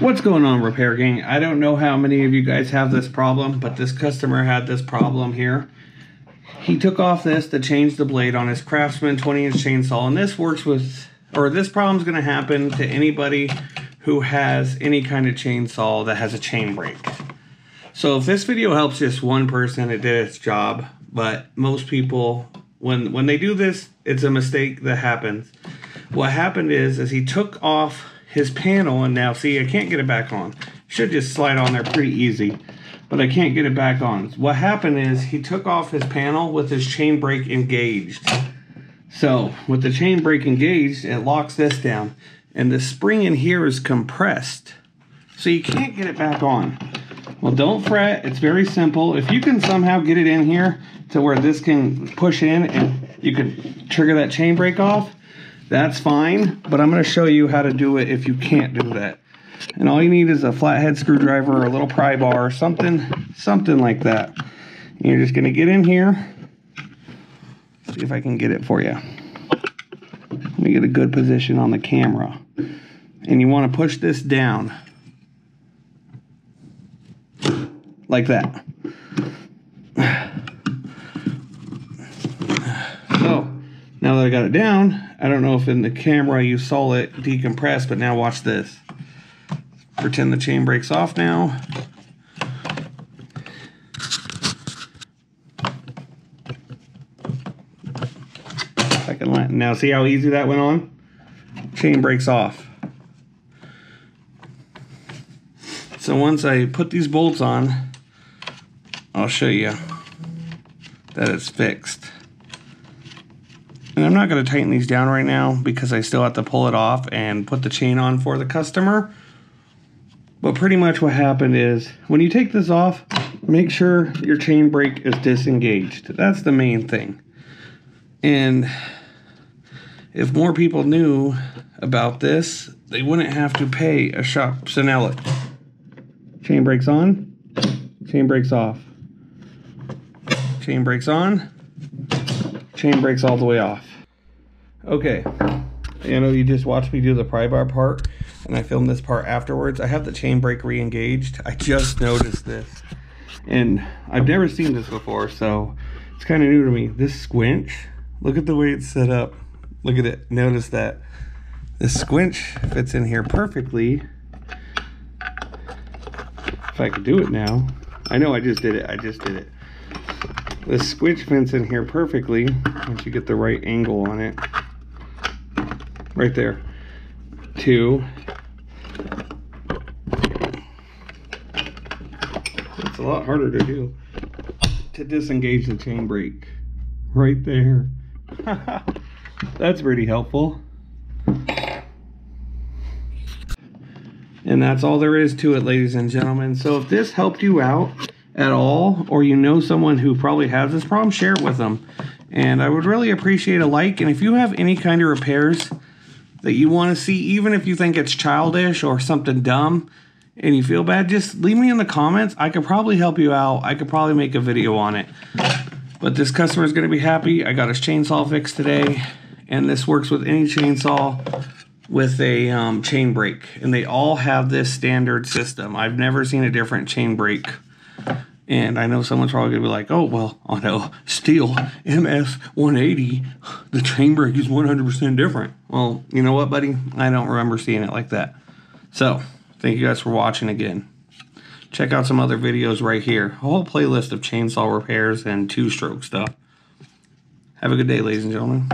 What's going on, Repair Gang? I don't know how many of you guys have this problem, but this customer had this problem here. He took off this to change the blade on his Craftsman 20-inch chainsaw, and this works with, or this problem's going to happen to anybody who has any kind of chainsaw that has a chain break. So if this video helps just one person, it did its job. But most people, when they do this, it's a mistake that happens. What happened is he took off his panel, and now see, I can't get it back on. Should just slide on there pretty easy, but I can't get it back on. What happened is he took off his panel with his chain brake engaged. So with the chain brake engaged, it locks this down, and the spring in here is compressed, so you can't get it back on. Well, don't fret, it's very simple. If you can somehow get it in here to where this can push in and you can trigger that chain brake off, that's fine, but I'm going to show you how to do it if you can't do that. And all you need is a flathead screwdriver or a little pry bar or something like that. And you're just going to get in here. See if I can get it for you. Let me get a good position on the camera. And you want to push this down. Like that. So, now that I got it down, I don't know if in the camera you saw it decompress, but now watch this. Pretend the chain brake's off now. Now see how easy that went on? Chain brake's off. So once I put these bolts on, I'll show you that it's fixed. And I'm not going to tighten these down right now because I still have to pull it off and put the chain on for the customer. But pretty much what happened is when you take this off, make sure your chain brake is disengaged. That's the main thing. And if more people knew about this, they wouldn't have to pay a shop Cinelli. Chain brake's on, chain brake's off. Chain brake's on, chain brake's all the way off. Okay, you know, you just watched me do the pry bar part, and I filmed this part afterwards. I have the chain brake re-engaged. I just noticed this, and I've never seen this before, so it's kind of new to me. This squinch, look at the way it's set up. Look at it. Notice that this squinch fits in here perfectly. If I could do it now. I know I just did it. The squinch fits in here perfectly once you get the right angle on it. Right there. Two. It's a lot harder to do. To disengage the chain brake. Right there. That's pretty helpful. And that's all there is to it, ladies and gentlemen. So if this helped you out at all, or you know someone who probably has this problem, share it with them. And I would really appreciate a like. And if you have any kind of repairs that you want to see, even if you think it's childish or something dumb and you feel bad, just leave me in the comments. I could probably help you out. I could probably make a video on it. But this customer is going to be happy. I got his chainsaw fixed today. And this works with any chainsaw with a chain brake. And they all have this standard system. I've never seen a different chain brake. And I know someone's probably going to be like, oh, well, on a Stihl MS-180, the chain brake is 100% different. Well, you know what, buddy? I don't remember seeing it like that. So, thank you guys for watching again. Check out some other videos right here. A whole playlist of chainsaw repairs and two-stroke stuff. Have a good day, ladies and gentlemen.